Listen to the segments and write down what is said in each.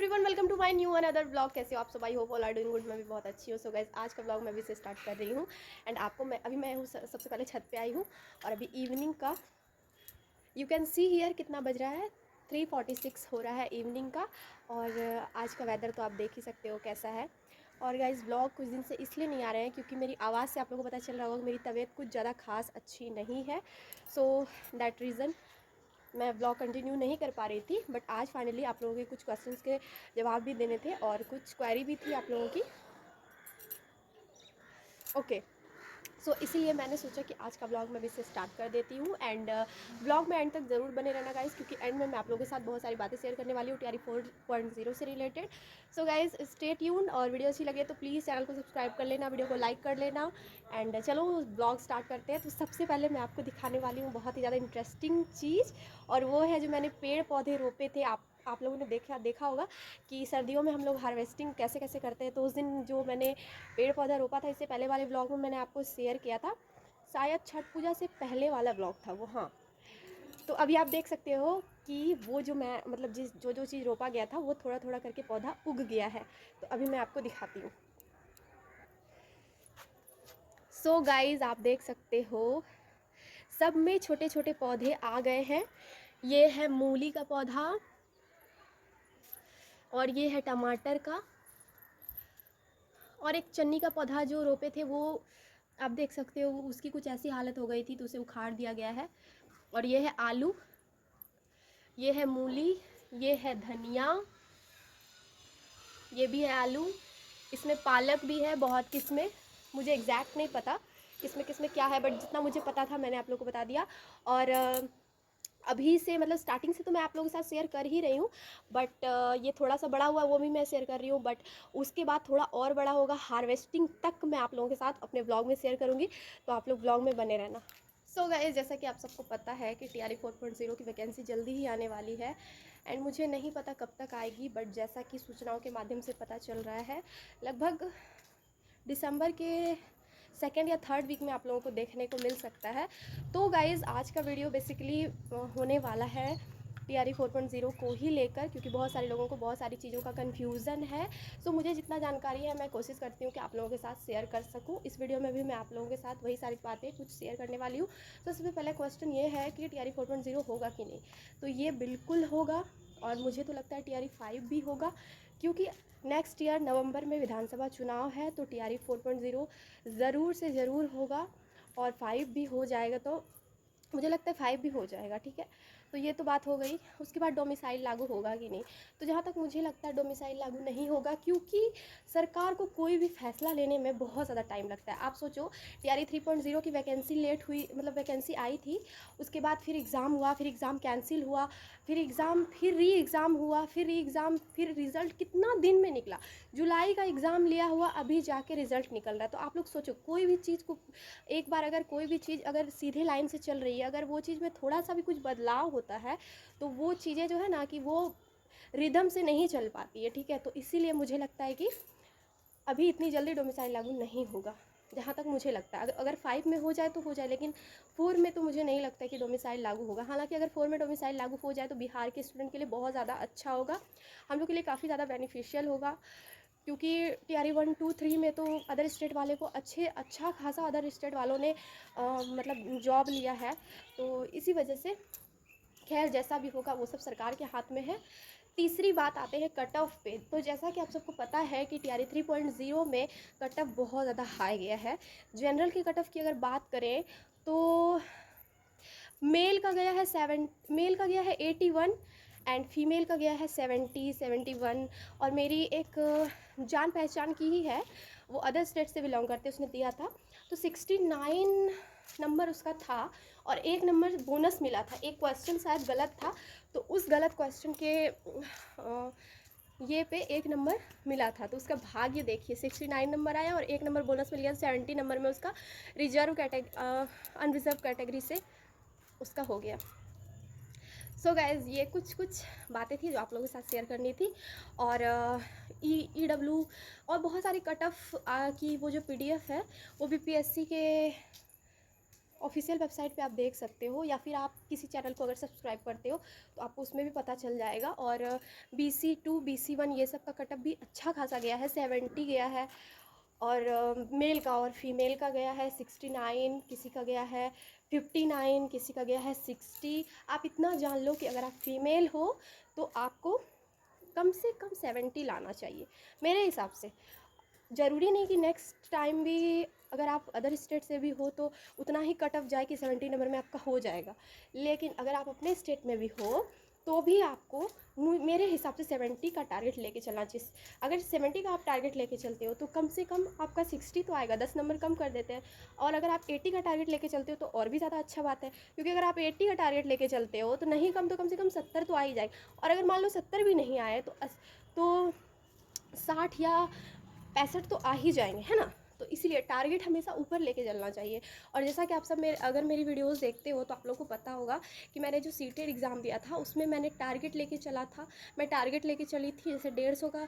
Everyone, welcome to my new another blog. कैसे हो आप सब? I hope all are doing good. मैं भी बहुत अच्छी हूँ। सो गाइस, आज का ब्लॉग मैं अभी से स्टार्ट कर रही हूँ। एंड आपको मैं हूँ सबसे पहले छत पे आई हूँ और अभी इवनिंग का यू कैन सी हियर कितना बज रहा है, 3:46 हो रहा है इवनिंग का। और आज का वेदर तो आप देख ही सकते हो कैसा है। और गाइस, ब्लॉग कुछ दिन से इसलिए नहीं आ रहे हैं क्योंकि मेरी आवाज़ से आप लोगों को पता चल रहा होगा मेरी तबीयत कुछ ज़्यादा खास अच्छी नहीं है। सो दैट रीज़न मैं ब्लॉग कंटिन्यू नहीं कर पा रही थी। बट आज फाइनली आप लोगों के कुछ क्वेश्चंस के जवाब भी देने थे और कुछ क्वेरी भी थी आप लोगों की। ओके, सो इसीलिए मैंने सोचा कि आज का ब्लॉग मैं भी से स्टार्ट कर देती हूँ। एंड ब्लॉग में एंड तक ज़रूर बने रहना गाइस, क्योंकि एंड में मैं आप लोगों के साथ बहुत सारी बातें शेयर करने वाली हूँ टीआरई 4.0 से related. So guys, stay tune. और वीडियो अच्छी लगे तो प्लीज़ चैनल को सब्सक्राइब कर लेना, वीडियो को लाइक कर लेना। एंड चलो ब्लॉग स्टार्ट करते हैं। तो सबसे पहले मैं आपको दिखाने वाली हूँ बहुत ही ज़्यादा इंटरेस्टिंग चीज़, और वो है जो मैंने पेड़ पौधे रोपे थे। आप लोगों ने देखा होगा कि सर्दियों में हम लोग हार्वेस्टिंग कैसे कैसे करते हैं। तो उस दिन जो मैंने पेड़ पौधा रोपा था, इससे पहले वाले ब्लॉग में मैंने आपको शेयर किया था, शायद छठ पूजा से पहले वाला ब्लॉग था वो। हाँ, तो अभी आप देख सकते हो कि वो जो मैं मतलब जो चीज़ रोपा गया था वो थोड़ा थोड़ा करके पौधा उग गया है। तो अभी मैं आपको दिखाती हूँ। सो गाइज, आप देख सकते हो सब में छोटे छोटे पौधे आ गए हैं। ये है मूली का पौधा, और ये है टमाटर का, और एक चन्नी का पौधा जो रोपे थे वो आप देख सकते हो उसकी कुछ ऐसी हालत हो गई थी तो उसे उखाड़ दिया गया है। और ये है आलू, ये है मूली, ये है धनिया, ये भी है आलू। इसमें पालक भी है बहुत किस्में, मुझे एग्जैक्ट नहीं पता किसमें किसमें क्या है, बट जितना मुझे पता था मैंने आप लोगों को बता दिया। और अभी से मतलब स्टार्टिंग से तो मैं आप लोगों के साथ शेयर कर ही रही हूँ, बट ये थोड़ा सा बड़ा हुआ वो भी मैं शेयर कर रही हूँ। बट उसके बाद थोड़ा और बड़ा होगा, हार्वेस्टिंग तक मैं आप लोगों के साथ अपने ब्लॉग में शेयर करूँगी। तो आप लोग ब्लॉग में बने रहना। सो गाइस, जैसा कि आप सबको पता है कि टीआरई 4.0 की वैकेंसी जल्दी ही आने वाली है। एंड मुझे नहीं पता कब तक आएगी, बट जैसा कि सूचनाओं के माध्यम से पता चल रहा है लगभग दिसंबर के सेकेंड या थर्ड वीक में आप लोगों को देखने को मिल सकता है। तो गाइज़, आज का वीडियो बेसिकली होने वाला है टीआरई 4.0 को ही लेकर, क्योंकि बहुत सारे लोगों को बहुत सारी चीज़ों का कन्फ्यूज़न है। सो मुझे जितना जानकारी है मैं कोशिश करती हूँ कि आप लोगों के साथ शेयर कर सकूँ। इस वीडियो में भी मैं आप लोगों के साथ वही सारी बातें कुछ शेयर करने वाली हूँ। तो सबसे पहले क्वेश्चन ये है कि टीआरई 4.0 होगा कि नहीं। तो ये बिल्कुल होगा, और मुझे तो लगता है टीआरई 5 भी होगा, क्योंकि नेक्स्ट ईयर नवंबर में विधानसभा चुनाव है। तो टीआरई 4.0 ज़रूर से ज़रूर होगा, और 5 भी हो जाएगा। तो मुझे लगता है 5 भी हो जाएगा, ठीक है। तो ये तो बात हो गई। उसके बाद डोमिसाइल लागू होगा कि नहीं, तो जहाँ तक मुझे लगता है डोमिसाइल लागू नहीं होगा, क्योंकि सरकार को कोई भी फैसला लेने में बहुत ज़्यादा टाइम लगता है। आप सोचो, टीआरई 3.0 की वैकेंसी लेट हुई, मतलब वैकेंसी आई थी, उसके बाद फिर एग्ज़ाम हुआ, फिर एग्ज़ाम कैंसिल हुआ, फिर एग्ज़ाम, फिर री एग्ज़ाम हुआ, फिर री एग्ज़ाम, फिर रिज़ल्ट कितना दिन में निकला। जुलाई का एग्ज़ाम लिया हुआ अभी जाके रिज़ल्ट निकल रहा है। तो आप लोग सोचो, कोई भी चीज़ को एक बार अगर कोई भी चीज़ अगर सीधे लाइन से चल रही है, अगर वो चीज़ में थोड़ा सा भी कुछ बदलाव होता है तो वो चीज़ें जो है ना कि वो रिदम से नहीं चल पाती है, ठीक है। तो इसीलिए मुझे लगता है कि अभी इतनी जल्दी डोमिसाइल लागू नहीं होगा, जहाँ तक मुझे लगता है। अगर 5 में हो जाए तो हो जाए, लेकिन 4 में तो मुझे नहीं लगता कि डोमिसाइल लागू होगा। हालांकि अगर 4 में डोमिसाइल लागू हो जाए तो बिहार के स्टूडेंट के लिए बहुत ज़्यादा अच्छा होगा, हम लोग के लिए काफ़ी ज़्यादा बेनिफिशियल होगा, क्योंकि टीआरई 1, 2, 3 में तो अदर स्टेट वाले को अच्छा खासा अदर स्टेट वालों ने मतलब जॉब लिया है। तो इसी वजह से खैर जैसा भी होगा वो सब सरकार के हाथ में है। तीसरी बात आते हैं कट ऑफ पे। तो जैसा कि आप सबको पता है कि टीआरई 3.0 में कट ऑफ बहुत ज़्यादा हाई गया है। जनरल की कट ऑफ की अगर बात करें तो मेल का गया है 81, एंड फीमेल का गया है 70, 71। और मेरी एक जान पहचान की ही है, वो अदर स्टेट से बिलोंग करते, उसने दिया था तो 69 नंबर उसका था, और एक नंबर बोनस मिला था। एक क्वेश्चन शायद गलत था, तो उस गलत क्वेश्चन के ये पे एक नंबर मिला था। तो उसका भाग्य देखिए, 69 नंबर आया और एक नंबर बोनस मिल गया। 70 नंबर में उसका रिजर्व कैटेगरी, अनरिजर्व कैटेगरी से उसका हो गया। सो गाइज़, ये कुछ बातें थी जो आप लोगों के साथ शेयर करनी थी। और ईडब्ल्यू और बहुत सारी कट ऑफ की वो जो पीडीएफ है वो बीपीएससी के ऑफिशियल वेबसाइट पे आप देख सकते हो, या फिर आप किसी चैनल को अगर सब्सक्राइब करते हो तो आपको उसमें भी पता चल जाएगा। और BC2 BC1 ये सब का कटअप भी अच्छा खासा गया है, 70 गया है। और मेल का और फीमेल का गया है 69, किसी का गया है 59, किसी का गया है 60। आप इतना जान लो कि अगर आप फीमेल हो तो आपको कम से कम 70 लाना चाहिए मेरे हिसाब से। ज़रूरी नहीं कि नेक्स्ट टाइम भी अगर आप अदर स्टेट से भी हो तो उतना ही कट ऑफ जाए कि 70 नंबर में आपका हो जाएगा, लेकिन अगर आप अपने स्टेट में भी हो तो भी आपको मेरे हिसाब से 70 का टारगेट लेके चलना चाहिए। अगर 70 का आप टारगेट लेके चलते हो तो कम से कम आपका 60 तो आएगा, 10 नंबर कम कर देते हैं। और अगर आप 80 का टारगेट लेके चलते हो तो और भी ज़्यादा अच्छा बात है, क्योंकि अगर आप 80 का टारगेट लेके चलते हो तो नहीं कम तो कम से कम 70 तो आ ही जाएगा। और अगर मान लो 70 भी नहीं आए तो 60 या 65 तो आ ही जाएंगे, है ना। तो इसीलिए टारगेट हमेशा ऊपर लेके चलना चाहिए। और जैसा कि आप सब अगर मेरी वीडियोस देखते हो तो आप लोगों को पता होगा कि मैंने जो सीटेड एग्ज़ाम दिया था उसमें मैंने टारगेट लेके चला था। मैं टारगेट लेके चली थी, जैसे 150 का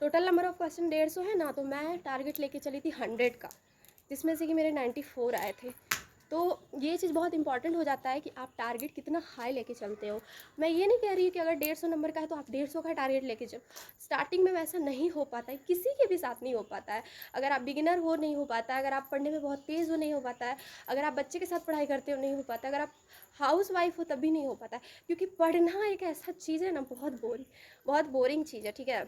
टोटल नंबर ऑफ़ क्वेश्चन 150 है ना, तो मैं टारगेट लेके चली थी 100 का, जिसमें से कि मेरे 94 आए थे। तो ये चीज़ बहुत इंपॉर्टेंट हो जाता है कि आप टारगेट कितना हाई लेके चलते हो। मैं ये नहीं कह रही कि अगर 150 नंबर का है तो आप 150 का टारगेट लेके चलो। स्टार्टिंग में वैसा नहीं हो पाता है, किसी के भी साथ नहीं हो पाता है। अगर आप बिगिनर हो नहीं हो पाता है, अगर आप पढ़ने में बहुत तेज़ हो नहीं हो पाता है, अगर आप बच्चे के साथ पढ़ाई करते हो नहीं हो पाता, अगर आप हाउस वाइफ हो तब भी नहीं हो पाता है। क्योंकि पढ़ना एक ऐसा चीज़ है ना, बहुत बोरिंग चीज़ है, ठीक है।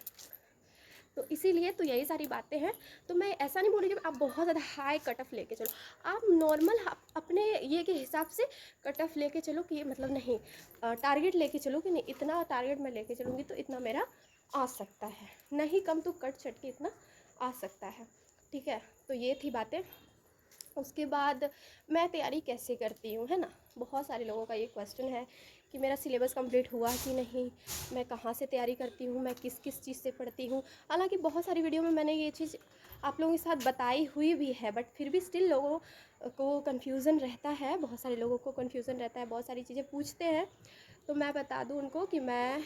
तो इसीलिए तो यही सारी बातें हैं। तो मैं ऐसा नहीं बोल रही कि आप बहुत ज़्यादा हाई कट ऑफ लेके चलो, आप नॉर्मल अपने ये के हिसाब से कट ऑफ लेके चलो कि मतलब नहीं टारगेट लेके चलो कि नहीं इतना टारगेट मैं लेके चलूँगी तो इतना मेरा आ सकता है, नहीं कम तो कट छट के इतना आ सकता है, ठीक है। तो ये थी बातें। उसके बाद मैं तैयारी कैसे करती हूँ, है ना। बहुत सारे लोगों का ये क्वेश्चन है कि मेरा सिलेबस कंप्लीट हुआ कि नहीं, मैं कहाँ से तैयारी करती हूँ, मैं किस किस चीज़ से पढ़ती हूँ। हालांकि बहुत सारी वीडियो में मैंने ये चीज़ आप लोगों के साथ बताई हुई भी है, बट फिर भी स्टिल लोगों को कन्फ्यूज़न रहता है, बहुत सारे लोगों को कन्फ्यूज़न रहता है, बहुत सारी चीज़ें पूछते हैं। तो मैं बता दूँ उनको कि मैं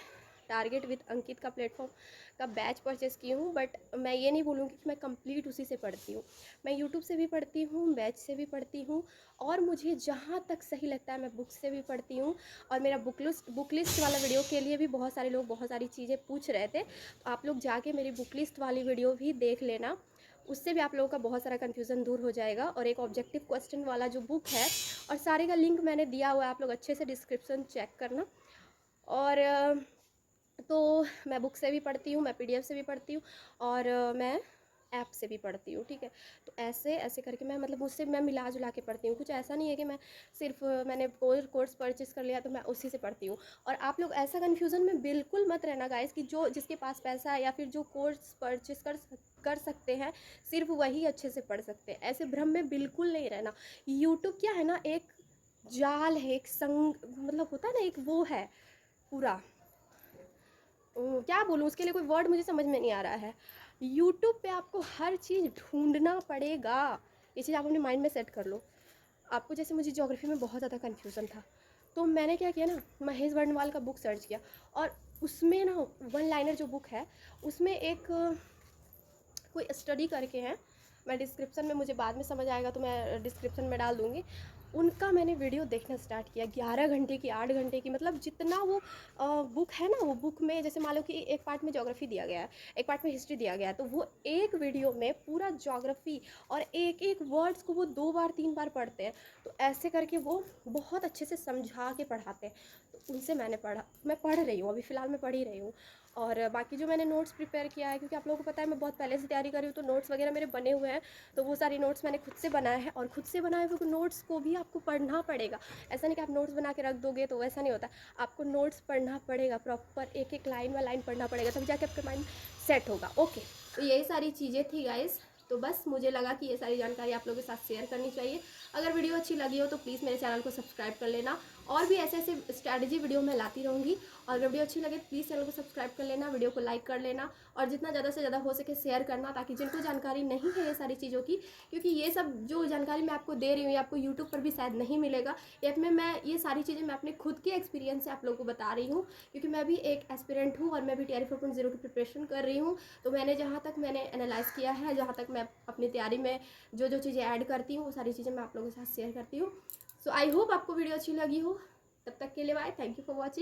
टारगेट विद अंकित का प्लेटफॉर्म का बैच परचेस की हूँ, बट मैं ये नहीं बोलूँगी कि मैं कंप्लीट उसी से पढ़ती हूँ। मैं यूट्यूब से भी पढ़ती हूँ, बैच से भी पढ़ती हूँ, और मुझे जहाँ तक सही लगता है मैं बुक से भी पढ़ती हूँ। और मेरा बुक लिस्ट वाला वीडियो के लिए भी बहुत सारे लोग बहुत सारी चीज़ें पूछ रहे थे, तो आप लोग जाके मेरी बुक लिस्ट वाली वीडियो भी देख लेना, उससे भी आप लोगों का बहुत सारा कन्फ्यूज़न दूर हो जाएगा। और एक ऑब्जेक्टिव क्वेश्चन वाला जो बुक है, और सारे का लिंक मैंने दिया हुआ है, आप लोग अच्छे से डिस्क्रिप्शन चेक करना। और तो मैं बुक से भी पढ़ती हूँ, मैं PDF से भी पढ़ती हूँ, और मैं ऐप से भी पढ़ती हूँ, ठीक है। तो ऐसे ऐसे करके मैं मतलब उससे मैं मिला जुला के पढ़ती हूँ। कुछ ऐसा नहीं है कि मैं सिर्फ मैंने कोर्स परचेस कर लिया तो मैं उसी से पढ़ती हूँ। और आप लोग ऐसा कन्फ्यूज़न में बिल्कुल मत रहना गाइस कि जो जिसके पास पैसा है या फिर जो कोर्स परचेस कर सकते हैं सिर्फ वही अच्छे से पढ़ सकते हैं, ऐसे भ्रम में बिल्कुल नहीं रहना। यूट्यूब क्या है ना, एक जाल है, एक संग मतलब होता है ना, एक वो है पूरा, क्या बोलूँ उसके लिए कोई वर्ड मुझे समझ में नहीं आ रहा है। यूट्यूब पे आपको हर चीज़ ढूंढना पड़ेगा, ये चीज़ आप अपने माइंड में सेट कर लो। आपको जैसे मुझे ज्योग्राफी में बहुत ज़्यादा कन्फ्यूज़न था, तो मैंने क्या किया ना, महेश वर्णवाल का बुक सर्च किया, और उसमें ना वन लाइनर जो बुक है उसमें एक कोई स्टडी करके हैं, मैं डिस्क्रिप्शन में, मुझे बाद में समझ आएगा तो मैं डिस्क्रिप्शन में डाल दूँगी। उनका मैंने वीडियो देखना स्टार्ट किया, 11 घंटे की, 8 घंटे की, मतलब जितना वो बुक है ना, वो बुक में जैसे मान लो कि एक पार्ट में ज्योग्राफी दिया गया है, एक पार्ट में हिस्ट्री दिया गया है, तो वो एक वीडियो में पूरा ज्योग्राफी और एक एक वर्ड्स को वो 2 बार 3 बार पढ़ते हैं। तो ऐसे करके वो बहुत अच्छे से समझा के पढ़ाते हैं। तो उनसे मैं पढ़ रही हूँ, अभी फ़िलहाल मैं पढ़ ही रही हूँ। और बाकी जो मैंने नोट्स प्रिपेयर किया है, क्योंकि आप लोगों को पता है मैं बहुत पहले से तैयारी कर रही हूँ, तो नोट्स वगैरह मेरे बने हुए हैं, तो वो सारी नोट्स मैंने खुद से बनाए हैं। और खुद से बनाए हुए नोट्स को भी आपको पढ़ना पड़ेगा, ऐसा नहीं कि आप नोट्स बना के रख दोगे, तो वैसा नहीं होता। आपको नोट्स पढ़ना पड़ेगा, प्रॉपर एक एक लाइन बाय लाइन पढ़ना पड़ेगा, तभी जाके आपका माइंड सेट होगा। ओके, तो यही सारी चीज़ें थी गाइस। तो बस मुझे लगा कि ये सारी जानकारी आप लोगों के साथ शेयर करनी चाहिए। अगर वीडियो अच्छी लगी हो तो प्लीज़ मेरे चैनल को सब्सक्राइब कर लेना, और भी ऐसे ऐसे स्ट्रैटेजी वीडियो मैं लाती रहूँगी। और अगर वीडियो अच्छी लगे प्लीज़ चैनल को सब्सक्राइब कर लेना, वीडियो को लाइक कर लेना और जितना ज़्यादा से ज़्यादा हो सके शेयर करना, ताकि जिनको जानकारी नहीं है ये सारी चीज़ों की, क्योंकि ये सब जो जानकारी मैं आपको दे रही हूँ ये आपको यूट्यूब पर भी शायद नहीं मिलेगा। इसमें मैं ये सारी चीज़ें मैं अपने खुद के एक्सपीरियंस से आप लोगों को बता रही हूँ, क्योंकि मैं भी एक एस्पिरेंट हूँ और मैं भी TRE 4.0 की प्रिपरेशन कर रही हूँ। तो मैंने जहाँ तक मैंने एनालाइज़ किया है, जहाँ तक मैं अपनी तैयारी में जो जो चीज़ें ऐड करती हूँ वो सारी चीज़ें मैं आप लोगों के साथ शेयर करती हूँ। सो आई होप आपको वीडियो अच्छी लगी हो। तब तक के लिए bye, thank you for watching.